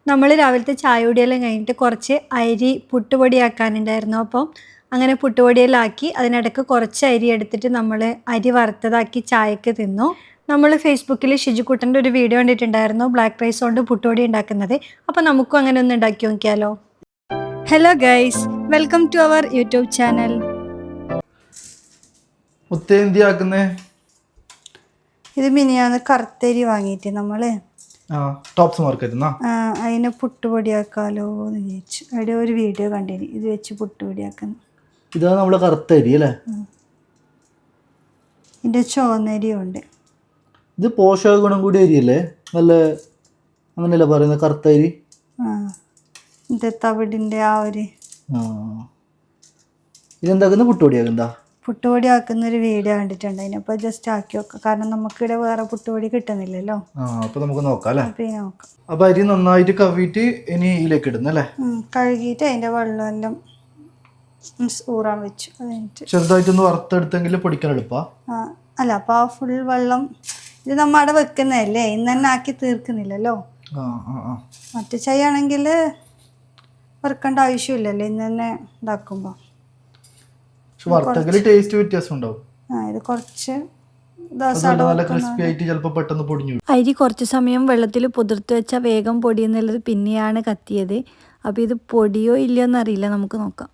നമ്മൾ രാവിലത്തെ ചായ കുടിയെല്ലാം കഴിഞ്ഞിട്ട് കുറച്ച് അരി പുട്ടുപൊടിയാക്കാനുണ്ടായിരുന്നു. അപ്പം അങ്ങനെ പുട്ടുപൊടിയെല്ലാക്കി അതിനിടയ്ക്ക് കുറച്ച് അരി എടുത്തിട്ട് നമ്മൾ അരി വറുത്തതാക്കി ചായക്ക് തിന്നു. നമ്മൾ ഫേസ്ബുക്കിൽ ഷിജുക്കുട്ടൻ്റെ ഒരു വീഡിയോ കണ്ടിട്ടുണ്ടായിരുന്നു, ബ്ലാക്ക് റൈസ് കൊണ്ട് പുട്ടുപൊടി ഉണ്ടാക്കുന്നത്. അപ്പോൾ നമുക്കും അങ്ങനെ ഒന്ന് ഉണ്ടാക്കി നോക്കിയാലോ. Hello guys, welcome to our YouTube channel. ഇത് മിനിയാന്ന് കറുത്തരി വാങ്ങിയിട്ട് നമ്മൾ ടോപ്സ് മാർക്കറ്റ് അതിനെ പുട്ടുപൊടിയാക്കാലോ എന്ന് വിചാരിച്ചു. അവിടെ ഒരു വീഡിയോ കണ്ടിന് ഇത് വെച്ച് പുട്ടുപൊടിയാക്കുന്നു. ഇതാണ് നമ്മളെ കറുത്തരി അല്ലേ? ഇതിൻ്റെ ചുവന്നരിയും ഉണ്ട്. ഇത് പോഷക ഗുണം കൂടിയ അരിയല്ലേ? നല്ല അങ്ങനെയല്ല പറയുന്നത് കറുത്തരി. ഇത് തവിടിൻ്റെ ആ ഒരു ഇതെന്താക്കുന്ന പുട്ടുപൊടിയാക്കുന്നാ? പുട്ടുപൊടി ആക്കുന്ന ഒരു വീഡിയോ കണ്ടിട്ടുണ്ട്. അതിനപ്പോൾ ജസ്റ്റ് ആക്കി വെക്കാം, കാരണം നമുക്കിവിടെ വേറെ പുട്ടുപൊടി കിട്ടുന്നില്ലല്ലോ. അപ്പൊ നമുക്ക് നോക്കാം അല്ലേ? നോക്കാം. അപ്പൊ അരി നന്നായിട്ട് കവിയിട്ട് ഇനി ഇതിലേക്ക് ഇടുന്നല്ലേ? കഴുകിയിട്ട് അതിന്റെ വെള്ളമെല്ലാം ഊറാൻ വെച്ചു. അത് ചെറുതായിട്ടൊന്ന് വറുത്തെടുത്തെങ്കിൽ പൊടിക്കാൻ എളുപ്പാ. അല്ല, അപ്പൊ ആ ഫുൾ വെള്ളം ഇത് നമ്മ അവിടെ വെക്കുന്നതല്ലേ, ഇന്ന് തന്നെ ആക്കി തീർക്കുന്നില്ലല്ലോ. മറ്റു ചെയ്യാണെങ്കിൽ വറുക്കേണ്ട ആവശ്യമില്ലല്ലോ, ഇന്ന് തന്നെ ഇതാക്കുമ്പോ. ടേസ്റ്റ് വ്യത്യാസം ഉണ്ടാവും. ഇത് കുറച്ച് അരി കുറച്ച് സമയം വെള്ളത്തിൽ പുതിർത്ത് വെച്ചാൽ വേഗം പൊടിയെന്നുള്ളത് പിന്നെയാണ് കത്തിയത്. അപ്പോൾ ഇത് പൊടിയോ ഇല്ലയോ എന്നറിയില്ല, നമുക്ക് നോക്കാം.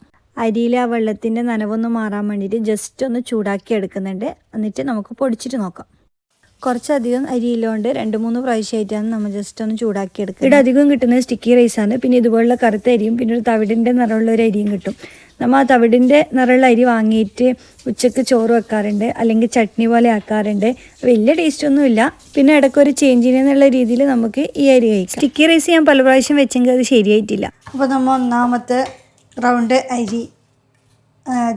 അരിയിൽ ആ വെള്ളത്തിൻ്റെ നനവൊന്ന് മാറാൻ വേണ്ടിയിട്ട് ജസ്റ്റ് ഒന്ന് ചൂടാക്കി എടുക്കുന്നുണ്ട്. എന്നിട്ട് നമുക്ക് പൊടിച്ചിട്ട് നോക്കാം. കുറച്ചധികം അരിയില്ലോണ്ട് 2-3 പ്രാവശ്യമായിട്ടാണ് നമ്മൾ ജസ്റ്റ് ഒന്ന് ചൂടാക്കി എടുക്കുക. ഇവിടെ അധികം കിട്ടുന്നത് സ്റ്റിക്കി റൈസാണ്. പിന്നെ ഇതുപോലുള്ള കറുത്ത അരിയും പിന്നെ ഒരു തവിടിൻ്റെ നിറമുള്ള ഒരു അരിയും കിട്ടും. നമ്മൾ ആ തവിടിൻ്റെ നിറമുള്ള അരി വാങ്ങിയിട്ട് ഉച്ചക്ക് ചോറ് വെക്കാറുണ്ട്, അല്ലെങ്കിൽ ചട്നി പോലെ ആക്കാറുണ്ട്. വലിയ ടേസ്റ്റൊന്നുമില്ല. പിന്നെ ഇടയ്ക്കൊരു ചേഞ്ചിനെന്നുള്ള രീതിയിൽ നമുക്ക് ഈ അരി കഴിക്കാം. സ്റ്റിക്കി റൈസ് ഞാൻ പല പ്രാവശ്യം വെച്ചെങ്കിൽ അത് ശരിയായിട്ടില്ല. അപ്പോൾ നമ്മൾ ഒന്നാമത്തെ റൗണ്ട് അരി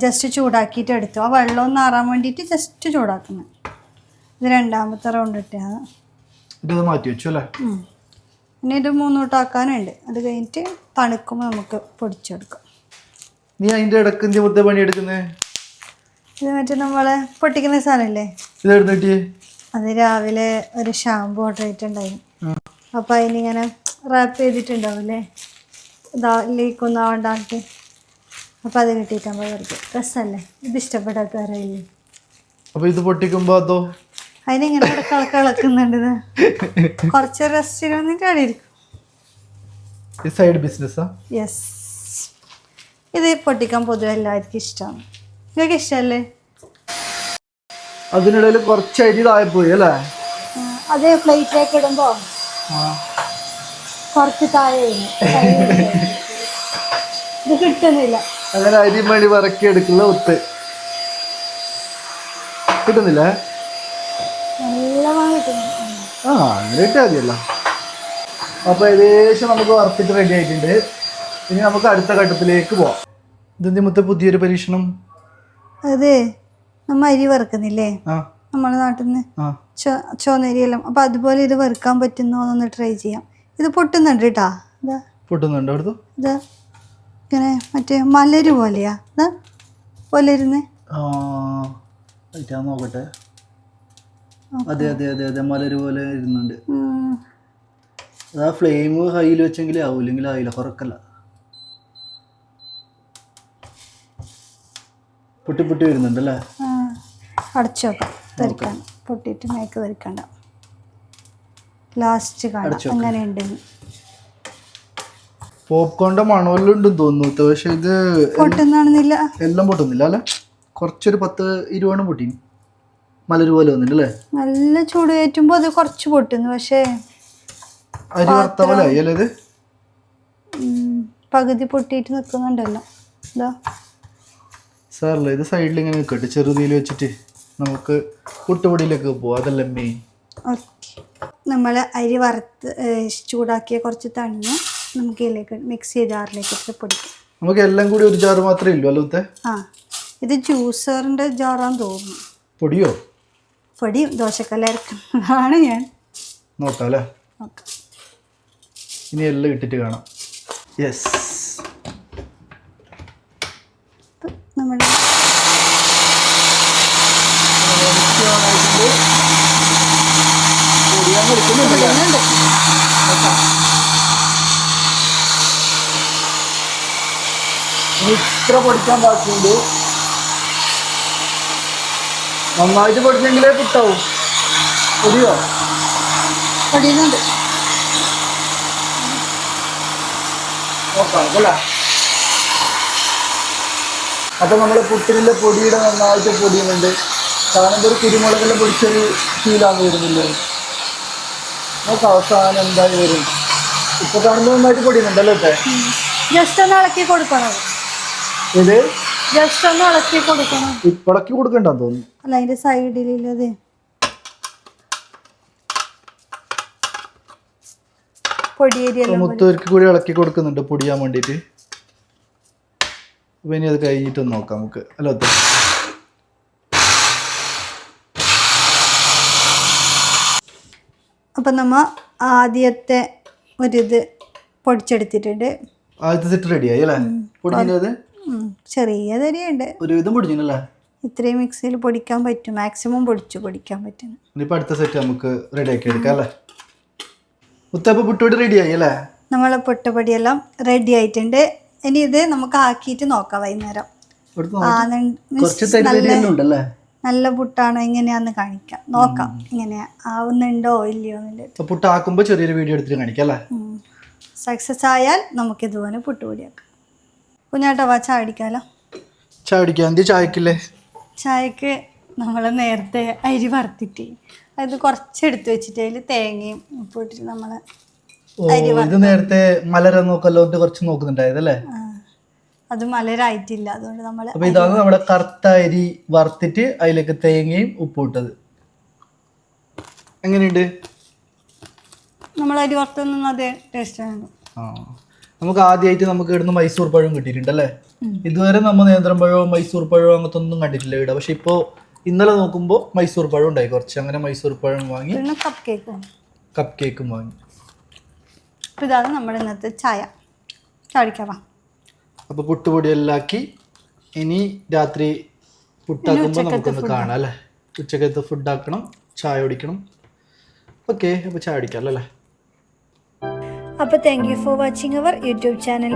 ജസ്റ്റ് ചൂടാക്കിയിട്ട് എടുത്തു. ആ വെള്ളം ഒന്ന് ആറാൻ വേണ്ടിയിട്ട് ജസ്റ്റ് ചൂടാക്കുന്നത്. ഇത് രണ്ടാമത്തെ റൗണ്ട് ഇട്ടാണ്. മാറ്റി വെച്ചു അല്ലേ? പിന്നെ ഇത് 3 വട്ടമാക്കാനുണ്ട്. അത് കഴിഞ്ഞിട്ട് തണുക്കുമ്പോൾ നമുക്ക് പൊടിച്ചെടുക്കാം. നീ അതിന്റെ ഇടക്ക് പണിയെടുക്കുന്നേ? ഇത് മറ്റേ നമ്മളെ പൊട്ടിക്കുന്ന സാധനല്ലേ, അത് രാവിലെ ഒരു ഷാമ്പു ഓർഡർ ചെയ്തിട്ടുണ്ടായിരുന്നു. അപ്പൊ അതിനിങ്ങനെ റാപ്പ് ചെയ്തിട്ടുണ്ടാവില്ലേ, ലീക്കൊന്നും ആവണ്ടായിട്ട്. അപ്പൊ അത് കിട്ടിയിട്ടാകുമ്പോൾ വെറുതെ രസമല്ലേ. ഇത് ഇഷ്ടപ്പെടാത്തവരല്ലേ? അപ്പൊ ഇത് പൊട്ടിക്കുമ്പോ അതോ അതിനിങ്ങനെ കളക്കുന്നുണ്ട്. കുറച്ച് റെസ്റ്റിനൊന്നും കാണിയിരിക്കും. യെസ്, ഇത് പൊട്ടിക്കാൻ പൊതുവെ എല്ലാവർക്കും ഇഷ്ടമാണ്. നിങ്ങൾക്ക് ഇഷ്ടമല്ലേ? അതിനിടയിൽ കുറച്ച് അരി താഴെപ്പോയി അല്ലേ? അത് പ്ലേറ്റിലേക്ക് ഇടുമ്പോ കുറച്ച് താഴെ ഇത് കിട്ടുന്നില്ല. അങ്ങനെ അരിമണി വറക്കി എടുക്കുന്ന ഒത്ത് കിട്ടുന്നില്ല. നല്ലതാണ് കിട്ടുന്നത്. അങ്ങനെ ഇട്ടാ മതിയല്ലോ. അപ്പൊ ഏകദേശം നമുക്ക് വറുത്തിട്ട് റെഡി ആയിട്ടുണ്ട്. ഇനി നമുക്ക് അടുത്ത ഘട്ടത്തിലേക്ക് പോവാം. ഇതിന്റെ പുതിയൊരു പരീക്ഷണം. അതെ, നമ്മ അരി വറുക്കുന്നില്ലേ നമ്മുടെ നാട്ടിൽ നിന്ന്, ചുവന്നരിയെല്ലാം. അപ്പൊ അതുപോലെ ഇത് വറുക്കാൻ പറ്റുന്നോന്നൊന്ന് ട്രൈ ചെയ്യാം. ഇത് പൊട്ടുന്നുണ്ട് കേട്ടാ. പൊട്ടുന്നുണ്ട് അവിടുത്തെ ഇതാ ഇങ്ങനെ മറ്റേ മലര് പോലെയാ പോലെയിരുന്നേ. നോക്കട്ടെ. അതെ അതെ അതെ അതെ, മലര് പോലെ ഇരുന്നുണ്ട്. ആ ഫ്ലെയിം ഹൈയിൽ വെച്ചെങ്കിലേ ആവും, ഇല്ലെങ്കിൽ ആയില്ല. കുറക്കല്ല, പൊട്ടി പൊട്ടി വരുന്നുണ്ടല്ലേ? അടച്ചു വെക്കാം, തെറിക്കാൻ. പൊട്ടിയിട്ട് മേക്ക് തെറിക്കണ്ട. ലാസ്റ്റ് കാണാം അങ്ങനെ ഉണ്ടെന്ന്. പോപ്കോണിന്റെ മണമെല്ലാം ഉണ്ടെന്ന് തോന്നുന്നു, പക്ഷെ ഇത് പൊട്ടുന്നാണെന്നില്ല. എല്ലാം പൊട്ടുന്നില്ല അല്ലെ? കുറച്ചൊരു 10-20 പൊട്ടി മലര് പോലെ വന്നിട്ടല്ലേ? നല്ല ചൂട് കയറ്റുമ്പോ അത് കുറച്ച് പൊട്ടുന്നു, പക്ഷേ അരി വറുത്ത പോലെ ആയല്ലേ ഇത്? പകുതി പൊട്ടിയിട്ട് നിൽക്കുന്നുണ്ടല്ലോ. ഇതാ സാറല്ലേ, ഇത് സൈഡിൽ ഇങ്ങനെ നിൽക്കട്ടെ, ചെറുതീൽ വെച്ചിട്ട് നമുക്ക് പുട്ടുപൊടിയിലേക്ക് പോവാം. അതല്ലേ മെയിൻ. ഓക്കെ, നമ്മൾ അരി വറുത്ത് ചൂടാക്കിയ കുറച്ച് തണിഞ്ഞ് നമുക്ക് ഇതിലേക്ക് മിക്സി ജാറിലേക്ക് ഇട്ട് പൊടിക്കാം. നമുക്ക് എല്ലാം കൂടി ഒരു ജാറ് മാത്രമേ ഇല്ലൂ അല്ലേ? ഇത് ജ്യൂസറിന്റെ ജാറാന്ന് തോന്നുന്നു. പൊടിയോ? പൊടിയും ദോശക്കല്ലായിരിക്കും ഞാൻ നോക്കാം അല്ലേ? ഇനി എല്ലാം ഇട്ടിട്ട് കാണാം. യെസ്, നമ്മൾ ഇനി ഇത്ര പൊടിക്കാൻ ബാക്കിയുണ്ട്. നന്നായിട്ട് പൊടിച്ചെങ്കിലേ പുട്ടാവും. പൊടിയോ? പൊടിയുന്നുണ്ട്. നോക്കാം അല്ലേ. അപ്പൊ നമ്മള് പുട്ടിനുള്ള പൊടിയുടെ നന്നായിട്ട് പൊടിയുന്നുണ്ട്. കാണുമ്പോൾ ഒരു കുരുമുളകെല്ലാം പൊടിച്ചൊരു ഫീലാന്ന് വരുന്നില്ലേ. നമുക്ക് അവസാനം എന്തായി വരും. ഇപ്പൊ കാണുമ്പോൾ നന്നായിട്ട് പൊടിയുന്നുണ്ടല്ലോ. ജസ്റ്റ് ഒന്ന് ഇളക്കി കൊടുക്കണം. ഇത് ജസ്റ്റ് ഒന്ന് ഇളക്കി കൊടുക്കണം. ഇപ്പളക്കി കൊടുക്കണ്ടെന്ന് തോന്നുന്നു. അല്ല, അതിന്റെ സൈഡിലുള്ളത് പൊടിയേരിയെല്ലാം മൊത്തം കൂടി ഇളക്കി കൊടുക്കുന്നുണ്ട് പൊടിയാൻ വേണ്ടിയിട്ട്. അപ്പൊ ഇനി അത് കഴിഞ്ഞിട്ടൊന്ന് നോക്കാം നമുക്ക്. അല്ലോ അപ്പം നമ്മ ആദ്യത്തെ ഒരിത് പൊടിച്ചെടുത്തിട്ടുണ്ട്. ആദ്യത്തെ സെറ്റ് റെഡിയായി അല്ലേ? പൊടിക്കുന്നത് ചെറിയ തരിയുണ്ട്. ഒരു വിധം പൊടിച്ചില്ലേ? ഇത്രയും മിക്സിയിൽ പൊടിക്കാൻ പറ്റും. മാക്സിമം പൊടിക്കാൻ പറ്റും. ഇനിയിപ്പോൾ അടുത്ത സെറ്റ് നമുക്ക് റെഡി ആക്കി എടുക്കാം അല്ലേ? മുത്തപ്പം പുട്ടുപൊടി റെഡിയായി അല്ലേ? നമ്മളെ പൊട്ടുപൊടിയെല്ലാം റെഡി ആയിട്ടുണ്ട്. ഇനി ഇത് നമുക്ക് ആക്കിയിട്ട് നോക്കാം വൈകുന്നേരം. നല്ല പുട്ടാണോ എങ്ങനെയാന്ന് കാണിക്കാം. നോക്കാം എങ്ങനെയാ ആവുന്നുണ്ടോ ഇല്ലയോ എന്നുള്ളത്. പുട്ടാക്കുമ്പോൾ ചെറിയൊരു വീഡിയോ എടുത്തിട്ട് കാണിക്കാം അല്ലേ? സക്സസ് ആയാൽ നമുക്ക് ഇതുപോലെ പുട്ടുപൊടിയാക്കാം. കുഞ്ഞാട്ടോ വാ, ചായ അടിക്കാലോ. ചായ അടിക്കാം. എന്ത് ചായക്കില്ലേ? ചായക്ക് നമ്മൾ നേരത്തെ അരി വറുത്തിട്ട് അത് കുറച്ചെടുത്ത് വെച്ചിട്ട് അതിൽ തേങ്ങയും ഉപ്പിട്ടിട്ട് നമ്മൾ ഇത് നേരത്തെ മലര നോക്കല്ലോ കുറച്ച് നോക്കുന്നുണ്ടായതല്ലേ? അത് മലരായിട്ടില്ല, അതുകൊണ്ട് നമ്മൾ. അപ്പൊ ഇതാണ് നമ്മുടെ കറുത്ത അരി വറുത്തിട്ട് അതിലേക്ക് തേങ്ങയും ഉപ്പും ഇട്ടത്. എങ്ങനെയുണ്ട്? നമ്മൾ അരി വറുത്തൊന്നും അതേ ടേസ്റ്റ് ആണ്. നമുക്ക് ആദ്യമായിട്ട് നമുക്ക് ഇവിടുന്ന് മൈസൂർ പഴം കിട്ടിയിട്ടുണ്ടല്ലേ? ഇതുവരെ നമ്മൾ നേന്ത്രപ്പഴവും മൈസൂർ പഴവും അങ്ങനത്തെ ഒന്നും കണ്ടിട്ടില്ല ഇവിടെ. പക്ഷെ ഇപ്പോൾ ഇന്നലെ നോക്കുമ്പോൾ മൈസൂർ പഴം ഉണ്ടായി കുറച്ച്. അങ്ങനെ മൈസൂർ പഴം വാങ്ങി, പിന്നെ കപ്പ് കേക്കും വാങ്ങി. അപ്പോൾ ഇതാണ് നമ്മുടെ ഇന്നത്തെ ചായ. ചാടിക്കാം. അപ്പോൾ പുട്ടുപൊടിയെല്ലാം ആക്കി ഇനി രാത്രി പുട്ടാക്കുമ്പോൾ നമുക്കൊന്ന് കാണാം അല്ലേ? ഉച്ചക്കത്തെ ഫുഡാക്കണം, ചായ കുടിക്കണം. ഓക്കെ, അപ്പോൾ ചായ കുടിക്കാം അല്ലേ? അപ്പോൾ thank you for watching our YouTube channel.